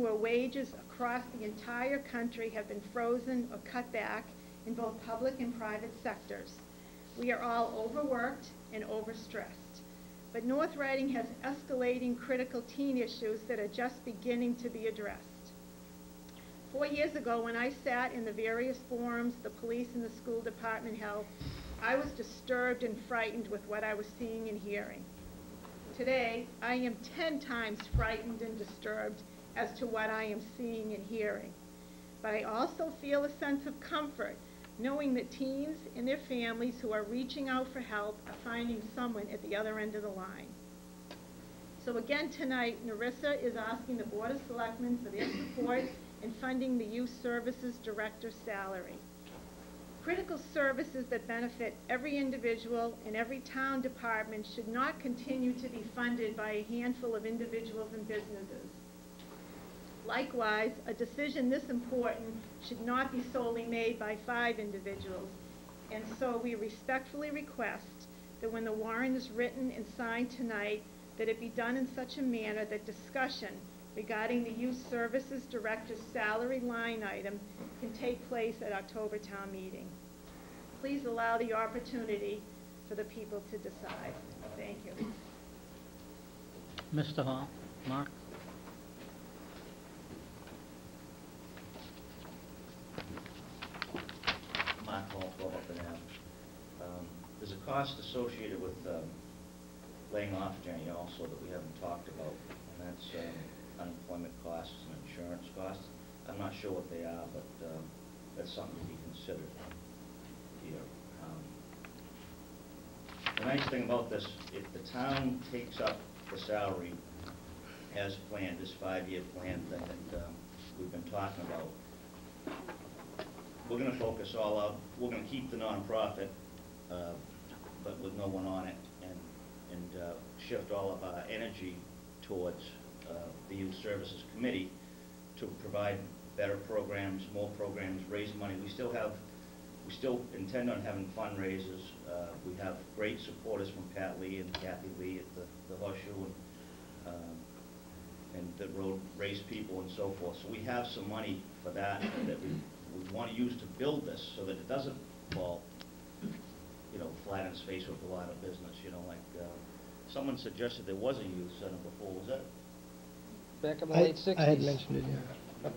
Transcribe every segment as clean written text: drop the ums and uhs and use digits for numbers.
where wages across the entire country have been frozen or cut back in both public and private sectors. We are all overworked and overstressed. But North Reading has escalating critical teen issues that are just beginning to be addressed. 4 years ago, when I sat in the various forums the police and the school department held, I was disturbed and frightened with what I was seeing and hearing. Today, I am 10 times frightened and disturbed as to what I am seeing and hearing. But I also feel a sense of comfort knowing that teens and their families who are reaching out for help are finding someone at the other end of the line. So again tonight, Narissa is asking the Board of Selectmen for their support in funding the Youth Services Director's salary. Critical services that benefit every individual and every town department should not continue to be funded by a handful of individuals and businesses. Likewise, a decision this important should not be solely made by 5 individuals, and so we respectfully request that when the warrant is written and signed tonight, that it be done in such a manner that discussion regarding the Youth Services Director's salary line item can take place at October town meeting. Please allow the opportunity for the people to decide. Thank you. Mr. Hall, Mark. Mark Hall, 12 up and down. There's a cost associated with laying off Jenny also that we haven't talked about, and that's unemployment costs and insurance costs. I'm not sure what they are, but that's something to be considered here. The nice thing about this, if the town takes up the salary as planned, this 5-year plan thing that we've been talking about, we're going to focus all out. We're going to keep the nonprofit, but with no one on it, and shift all of our energy towards the Youth Services Committee to provide better programs, more programs, raise money. We still intend on having fundraisers. We have great supporters from Pat Lee and Kathy Lee at the Horseshoe and the road race people and so forth. So we have some money for that we want to use to build this so that it doesn't fall, flat in its face with a lot of business. Like someone suggested there was a youth center before. Was that back in the late 60s? I had mentioned it, yeah.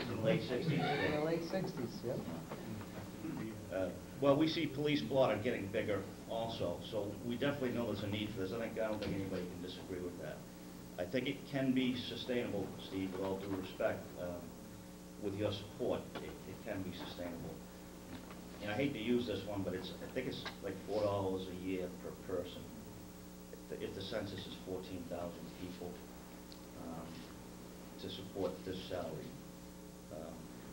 In the late 60s? In the late 60s, yep. Well, we see police blotter getting bigger also, so we definitely know there's a need for this. I don't think anybody can disagree with that. I think it can be sustainable, Steve, with all due respect. With your support, it can be sustainable. And I hate to use this one, but I think it's like $4 a year per person. If the census is 14,000 people, to support this salary.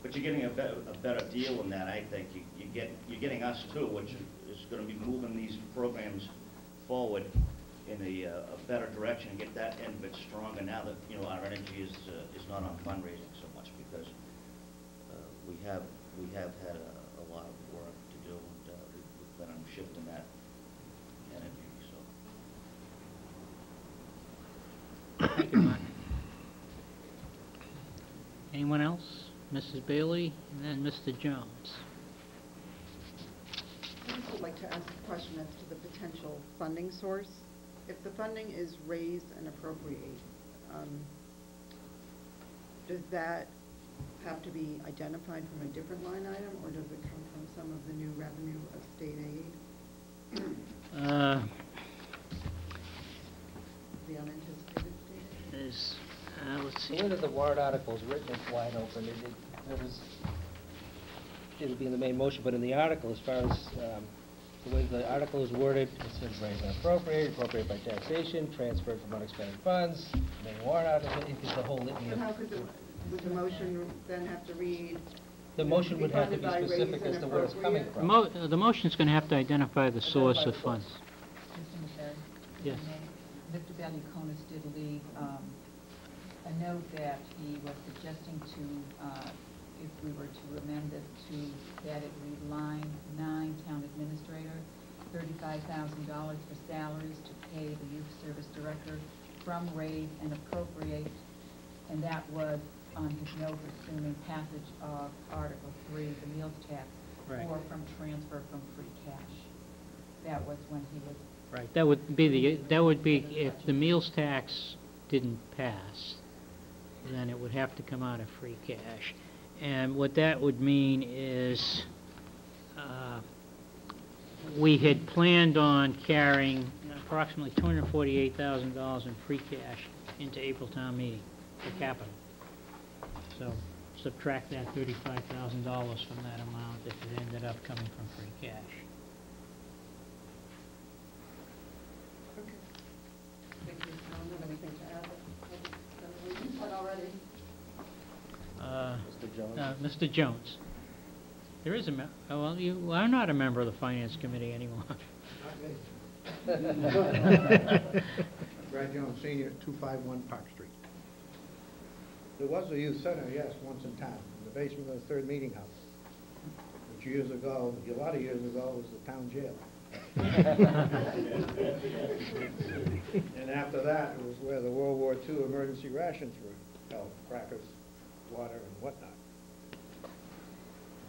But you're getting a better deal than that, I think. You're getting us too, which is going to be moving these programs forward in a better direction and get that end of it stronger now that our energy is not on fundraising so much, because we have had a lot of work to do, and we've been on shifting that energy. So. Thank you, Mark. Anyone else? Mrs. Bailey, and then Mr. Jones. I would like to ask a question as to the potential funding source. If the funding is raised and appropriated, does that have to be identified from a different line item, or does it come from some of the new revenue of state aid? The unanticipated state aid? Let's see. The way that the warrant article is written, it's wide open. It'll be in the main motion, but in the article, as far as the way the article is worded, it says raise and appropriate by taxation, transferred from unexpended funds, main warrant article, it's the whole litany of... How could would the motion then have to read... The motion would have to be specific as to where it's coming from. The motion's going to have to identify the source of funds. Yes. Victor Valuconis did leave a note that he was suggesting to, if we were to amend it that it read line 9, town administrator, $35,000 for salaries to pay the youth service director from raise and appropriate and that was on his note assuming passage of Article 3, the meals tax, Right. or from transfer from free cash. That was when he was, Right, that would be if the meals tax didn't pass, then it would have to come out of free cash. And what that would mean is, we had planned on carrying approximately $248,000 in free cash into April town meeting for capital. So subtract that $35,000 from that amount if it ended up coming from free cash. Okay. Thank you. I don't have anything to add. We've said already. Mr. Jones? Mr. Jones. There is a, well, you are not a member of the Finance Committee anymore. Brad Jones, Senior, 251 Park Street. There was a youth center, yes, once in town, in the basement of the third meeting house, which years ago, a lot of years ago, was the town jail. And after that, it was where the World War II emergency rations were held, crackers, water, and whatnot.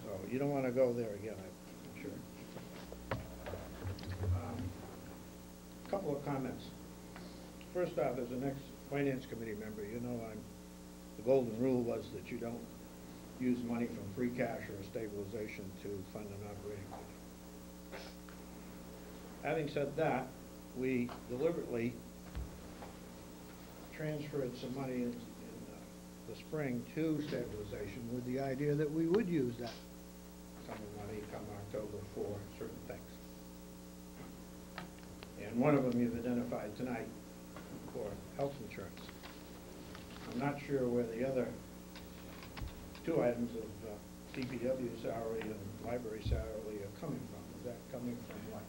So you don't want to go there again, I'm sure. Couple of comments. First off, as an ex-finance committee member, you know the golden rule was that you don't use money from free cash or stabilization to fund an operating budget. Having said that, we deliberately transferred some money in the spring to stabilization with the idea that we would use that sum of money come October for certain things. And one of them you've identified tonight for health insurance. I'm not sure where the other two items of DPW salary and library salary are coming from. Is that coming from what?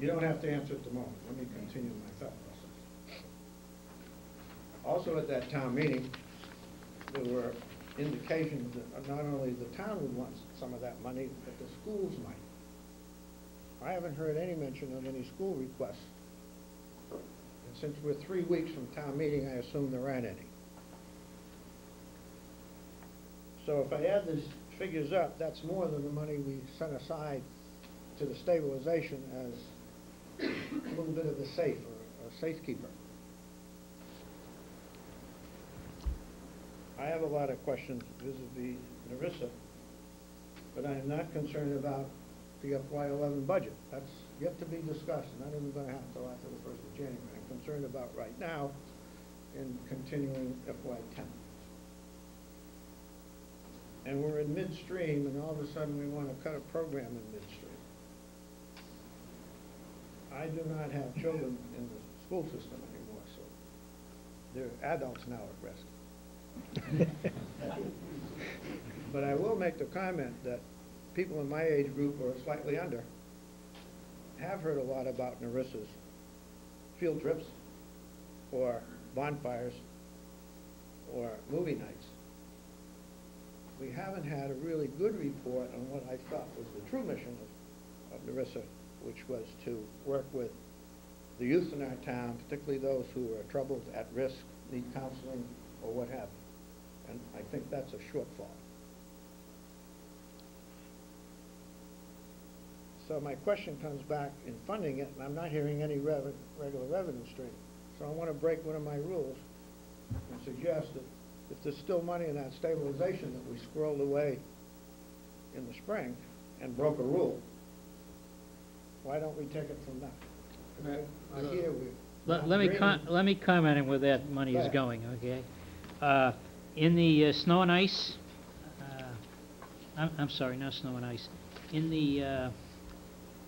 You don't have to answer at the moment. Let me continue my thought process. Also at that town meeting, there were indications that not only the town would want some of that money, but the schools might. I haven't heard any mention of any school requests. And since we're 3 weeks from town meeting, I assume there aren't any. So if I add these figures up, that's more than the money we set aside to the stabilization as a little bit of a safe or a safekeeper. I have a lot of questions vis-a-vis Narissa, but I am not concerned about the FY11 budget. That's yet to be discussed, and not even going to happen until after the 1st of January. I'm concerned about right now in continuing FY10. And we're in midstream, and all of a sudden we want to cut a program in midstream. I do not have children in the school system anymore, so they're adults now at risk. But I will make the comment that people in my age group or slightly under have heard a lot about Narissa's field trips or bonfires or movie nights. We haven't had a really good report on what I thought was the true mission of Narissa, which was to work with the youth in our town, particularly those who are troubled, at risk, need counseling, or what have you. And I think that's a shortfall. So my question comes back in funding it, and I'm not hearing any regular revenue stream. So I want to break one of my rules and suggest that if there's still money in that stabilization that we squirreled away in the spring and broke a rule, why don't we take it from that? I hear we. Let me comment on where that money is going, okay? In the snow and ice, I'm sorry, not snow and ice. In the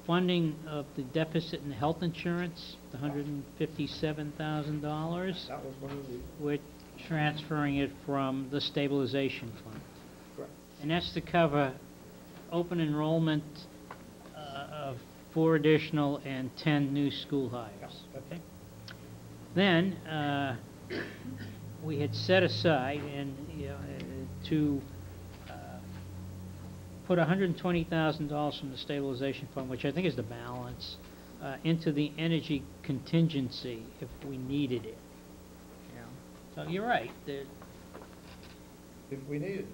funding of the deficit in health insurance, the $157,000. That was one of the. We're transferring it from the stabilization fund. Correct. And that's to cover open enrollment of 4 additional and 10 new school hires. Okay. Then we had set aside to put $120,000 from the stabilization fund, which I think is the balance, into the energy contingency if we needed it. You know? So you're right, If we need it.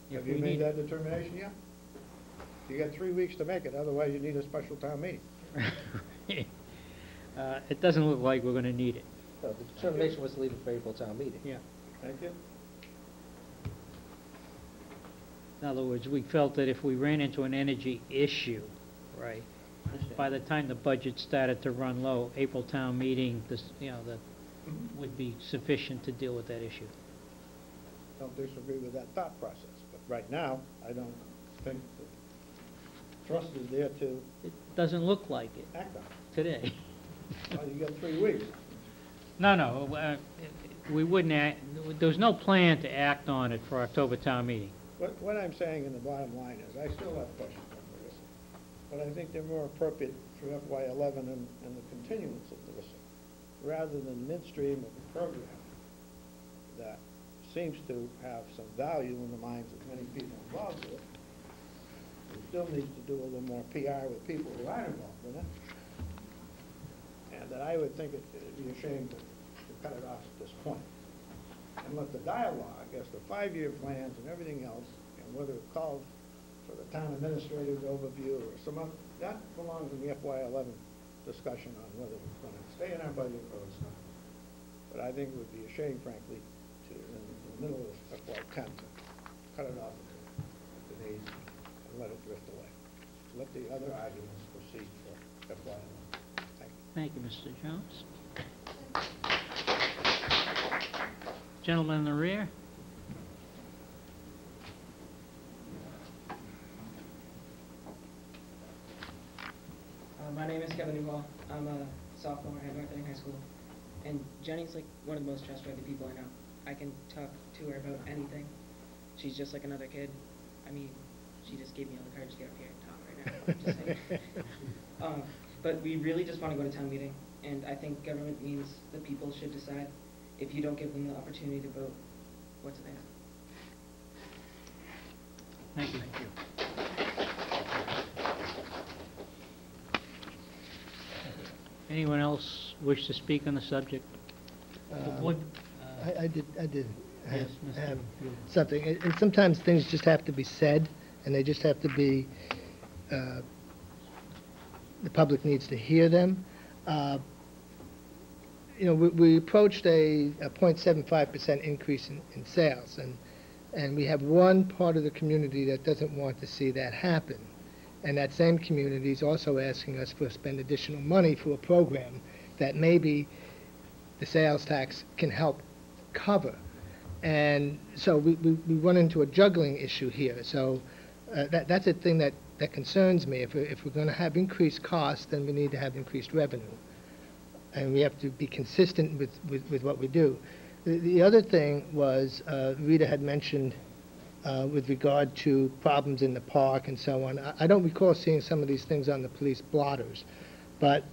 If Have you we made need that determination yet? You got 3 weeks to make it, otherwise you need a special town meeting. it doesn't look like we're gonna need it. No, the determination was to leave it for April town meeting. Yeah. Thank you. In other words, we felt that if we ran into an energy issue, right, by the time the budget started to run low, April town meeting, that would be sufficient to deal with that issue. Don't disagree with that thought process, but right now, I don't think the trust is there to It doesn't look like it act on it. today. Well, you got 3 weeks. No, we wouldn't act, there was no plan to act on it for October town meeting. What I'm saying in the bottom line is, I still have questions on Larissa, but I think they're more appropriate for FY11 and the continuance of Larissa, rather than midstream of a program that seems to have some value in the minds of many people involved with it. It still needs to do a little more PR with people who aren't involved in it. And that I would think it'd be a shame to cut it off at this point. And let the dialogue as to 5-year plans and everything else, and whether it calls for the town administrator's overview or some other, that belongs in the FY11 discussion on whether it's going to stay in our budget or it's not. But I think it would be a shame, frankly, to, in the middle of FY10, to cut it off at the knees and let it drift away. Let the other arguments proceed for FY11. Thank you. Thank you, Mr. Jones. Gentleman in the rear. My name is Kevin Newhall. I'm a sophomore at North Reading High School. And Jenny's like one of the most trustworthy people I know. I can talk to her about anything. She's just like another kid. I mean, she just gave me all the courage to get up here and talk right now. Just saying. But we really just want to go to town meeting. And I think government means the people should decide. If you don't give them the opportunity to vote, what's there? Thank you. Anyone else wish to speak on the subject? I did Yes, Mr. have Buell. something, and sometimes things just have to be said, and they just have to be, the public needs to hear them. We approached a 0.75% increase in sales, and we have one part of the community that doesn't want to see that happen. And that same community is also asking us to spend additional money for a program that maybe the sales tax can help cover. And so we run into a juggling issue here. So that's a thing that concerns me. If we're going to have increased costs, then we need to have increased revenue. And we have to be consistent with what we do. The other thing was, Rita had mentioned with regard to problems in the park and so on. I don't recall seeing some of these things on the police blotters. But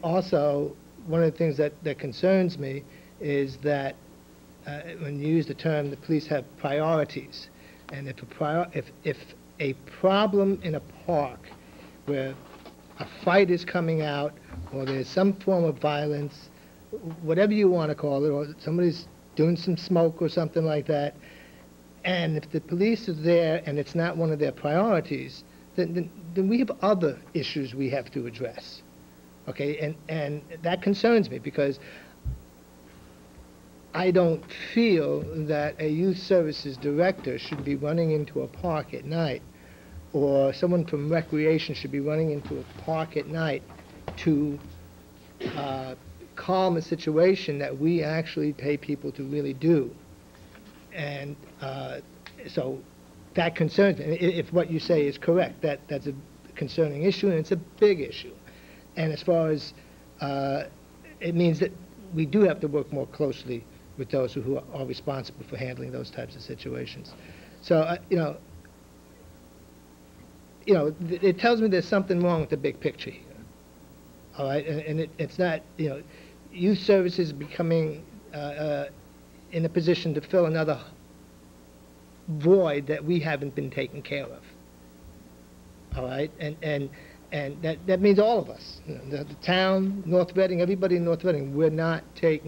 also, one of the things that concerns me is that when you use the term, the police have priorities. And if a problem in a park where a fight is coming out, or there's some form of violence, whatever you want to call it, or somebody's doing some smoke or something like that, and if the police are there and it's not one of their priorities, then we have other issues we have to address. Okay, and that concerns me, because I don't feel that a youth services director should be running into a park at night, or someone from recreation should be running into a park at night to calm a situation that we actually pay people to really do. And so that concerns me. If what you say is correct, that's a concerning issue, and it's a big issue. And as far as it means that we do have to work more closely with those who are responsible for handling those types of situations. So, it tells me there's something wrong with the big picture here. All right, and it's not, youth services is becoming in a position to fill another void that we haven't been taking care of. All right, and And that means all of us, the town, North Reading, everybody in North Reading, we're not taking